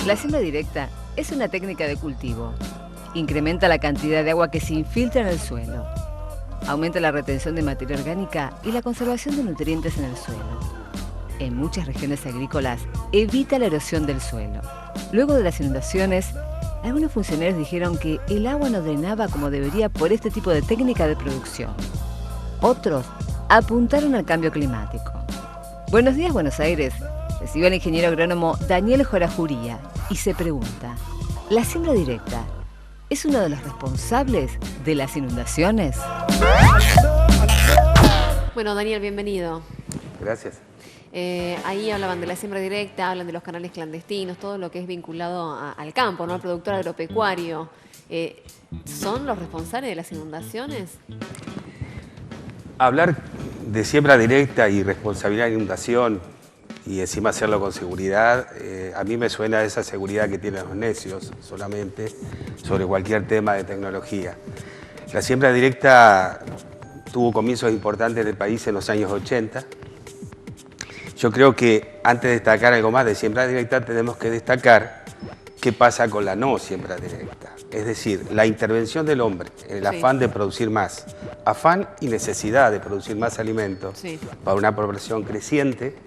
La siembra directa es una técnica de cultivo. Incrementa la cantidad de agua que se infiltra en el suelo. Aumenta la retención de materia orgánica y la conservación de nutrientes en el suelo. En muchas regiones agrícolas, evita la erosión del suelo. Luego de las inundaciones, algunos funcionarios dijeron que el agua no drenaba como debería por este tipo de técnica de producción. Otros apuntaron al cambio climático. Buenos días, Buenos Aires. Recibe al ingeniero agrónomo Daniel Jorajuría y se pregunta, ¿la siembra directa es uno de los responsables de las inundaciones? Bueno, Daniel, bienvenido. Gracias. Ahí hablaban de la siembra directa, hablan de los canales clandestinos, todo lo que es vinculado al campo, ¿no? Al productor agropecuario. ¿Son los responsables de las inundaciones? Hablar de siembra directa y responsabilidad de inundación y encima hacerlo con seguridad, a mí me suena esa seguridad que tienen los necios solamente sobre cualquier tema de tecnología. La siembra directa tuvo comienzos importantes en el país en los años 80. Yo creo que antes de destacar algo más de siembra directa tenemos que destacar qué pasa con la no siembra directa. Es decir, la intervención del hombre en el afán de producir más, afán y necesidad de producir más alimentos para una población creciente.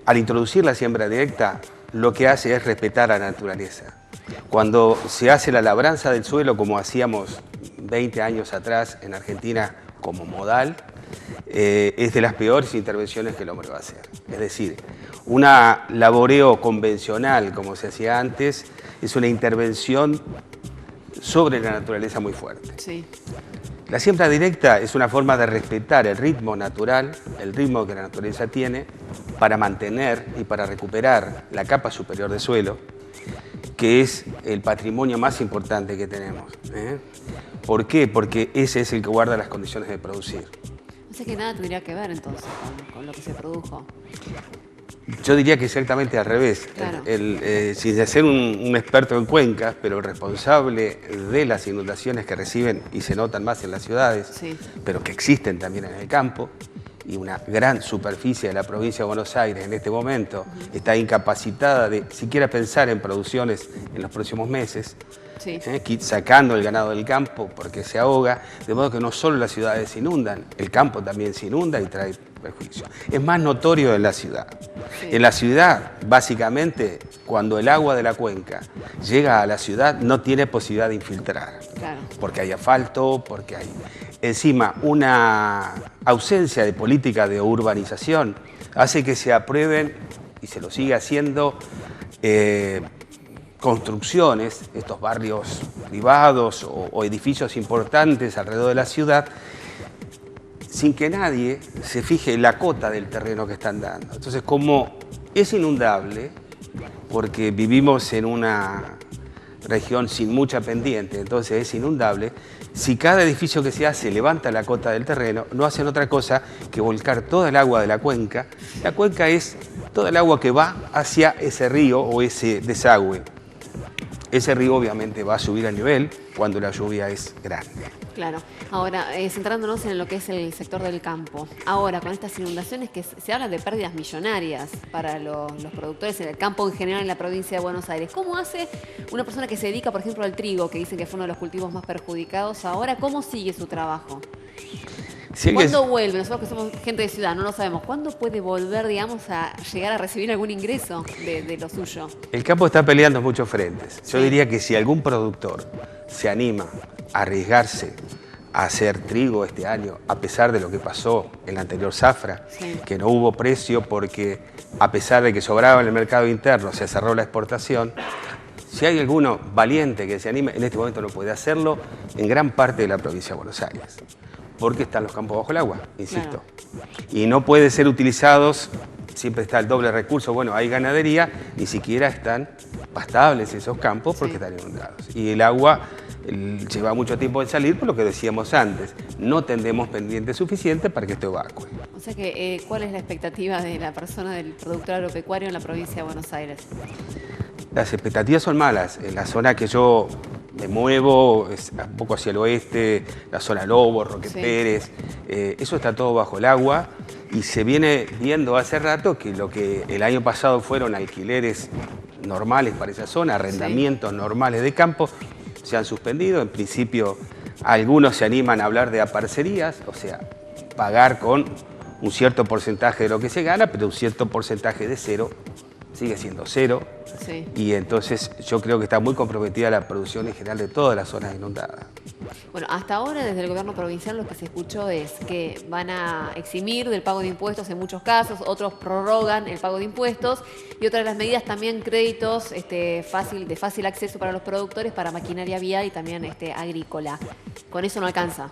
Al introducir la siembra directa, lo que hace es respetar a la naturaleza. Cuando se hace la labranza del suelo, como hacíamos 20 años atrás en Argentina como modal, es de las peores intervenciones que el hombre va a hacer. Es decir, un laboreo convencional, como se hacía antes, es una intervención sobre la naturaleza muy fuerte. Sí. La siembra directa es una forma de respetar el ritmo natural, el ritmo que la naturaleza tiene, para mantener y para recuperar la capa superior del suelo, que es el patrimonio más importante que tenemos. ¿Por qué? Porque ese es el que guarda las condiciones de producir. No sé que nada tendría que ver entonces con lo que se produjo. Yo diría que exactamente al revés. Claro. Sin ser un experto en cuencas, pero el responsable de las inundaciones que reciben y se notan más en las ciudades, pero que existen también en el campo, y una gran superficie de la provincia de Buenos Aires en este momento está incapacitada de siquiera pensar en producciones en los próximos meses, sacando el ganado del campo porque se ahoga, de modo que no solo las ciudades se inundan, el campo también se inunda y trae perjuicio. Es más notorio en la ciudad. En la ciudad, básicamente, cuando el agua de la cuenca llega a la ciudad, no tiene posibilidad de infiltrar. Claro. Porque hay asfalto, porque hay encima una ausencia de política de urbanización, hace que se aprueben, y se lo sigue haciendo, construcciones, estos barrios privados o edificios importantes alrededor de la ciudad, sin que nadie se fije en la cota del terreno que están dando. Entonces, como es inundable, porque vivimos en una región sin mucha pendiente, entonces es inundable, si cada edificio que se hace levanta la cota del terreno, no hacen otra cosa que volcar toda el agua de la cuenca. La cuenca es toda el agua que va hacia ese río o ese desagüe. Ese río obviamente va a subir al nivel cuando la lluvia es grande. Claro. Ahora, centrándonos en lo que es el sector del campo. Ahora, con estas inundaciones que se habla de pérdidas millonarias para los productores en el campo en general en la provincia de Buenos Aires. ¿Cómo hace una persona que se dedica, por ejemplo, al trigo, que dicen que fue uno de los cultivos más perjudicados ahora? ¿Cómo sigue su trabajo? ¿Cuándo vuelve? Nosotros que somos gente de ciudad, no lo sabemos. ¿Cuándo puede volver, digamos, a llegar a recibir algún ingreso de lo suyo? El campo está peleando en muchos frentes. Yo diría que si algún productor se anima a arriesgarse a hacer trigo este año, a pesar de lo que pasó en la anterior zafra, que no hubo precio porque a pesar de que sobraba en el mercado interno, se cerró la exportación. Si hay alguno valiente que se anime, en este momento no puede hacerlo en gran parte de la provincia de Buenos Aires, porque están los campos bajo el agua, insisto. Y no pueden ser utilizados, siempre está el doble recurso, bueno, hay ganadería, ni siquiera están pastables esos campos porque están inundados. Y el agua lleva mucho tiempo en salir, por lo que decíamos antes, no tendemos pendiente suficiente para que esto evacue. O sea que, ¿cuál es la expectativa de la persona, del productor agropecuario en la provincia de Buenos Aires? Las expectativas son malas. En la zona que yo me muevo, es un poco hacia el oeste, la zona Lobo, Roque Pérez, eso está todo bajo el agua y se viene viendo hace rato que lo que el año pasado fueron alquileres normales para esa zona, arrendamientos normales de campo, se han suspendido. En principio, algunos se animan a hablar de aparcerías, o sea, pagar con un cierto porcentaje de lo que se gana, pero un cierto porcentaje de cero sigue siendo cero. Sí. Y entonces yo creo que está muy comprometida la producción en general de todas las zonas inundadas. Bueno, hasta ahora desde el gobierno provincial lo que se escuchó es que van a eximir del pago de impuestos en muchos casos, otros prorrogan el pago de impuestos y otra de las medidas también créditos de fácil acceso para los productores, para maquinaria vial y también agrícola. Con eso no alcanza.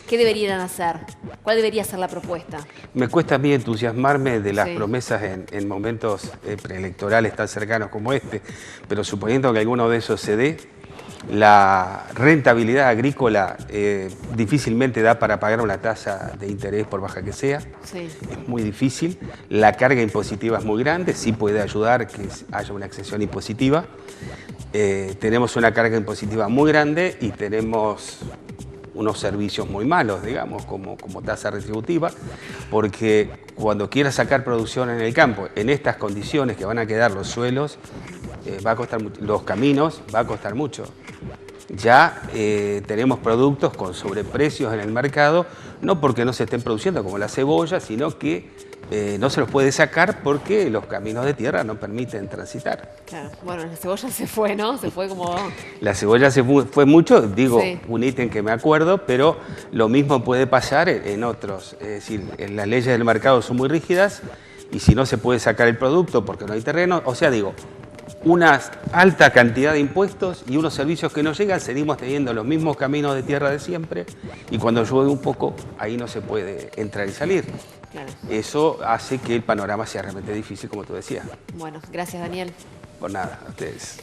¿Qué deberían hacer? ¿Cuál debería ser la propuesta? Me cuesta a mí entusiasmarme de las promesas en momentos preelectorales tan cercanos como este, pero suponiendo que alguno de esos se dé, la rentabilidad agrícola difícilmente da para pagar una tasa de interés por baja que sea. Sí. Es muy difícil. La carga impositiva es muy grande, sí puede ayudar que haya una exención impositiva. Tenemos una carga impositiva muy grande y tenemos unos servicios muy malos, digamos, como tasa retributiva, porque cuando quieras sacar producción en el campo, en estas condiciones que van a quedar los suelos, va a costar mucho, los caminos, va a costar mucho. Ya tenemos productos con sobreprecios en el mercado, no porque no se estén produciendo como la cebolla, sino que no se los puede sacar porque los caminos de tierra no permiten transitar. Claro. Bueno, la cebolla se fue, ¿no? Se fue como... La cebolla se fue mucho, digo, sí, un ítem que me acuerdo, pero lo mismo puede pasar en otros. Es decir, las leyes del mercado son muy rígidas y si no se puede sacar el producto porque no hay terreno, o sea, digo, una alta cantidad de impuestos y unos servicios que no llegan, seguimos teniendo los mismos caminos de tierra de siempre y cuando llueve un poco, ahí no se puede entrar y salir. claro. Eso hace que el panorama sea realmente difícil, como tú decías. Bueno, gracias, Daniel. Por nada, a ustedes.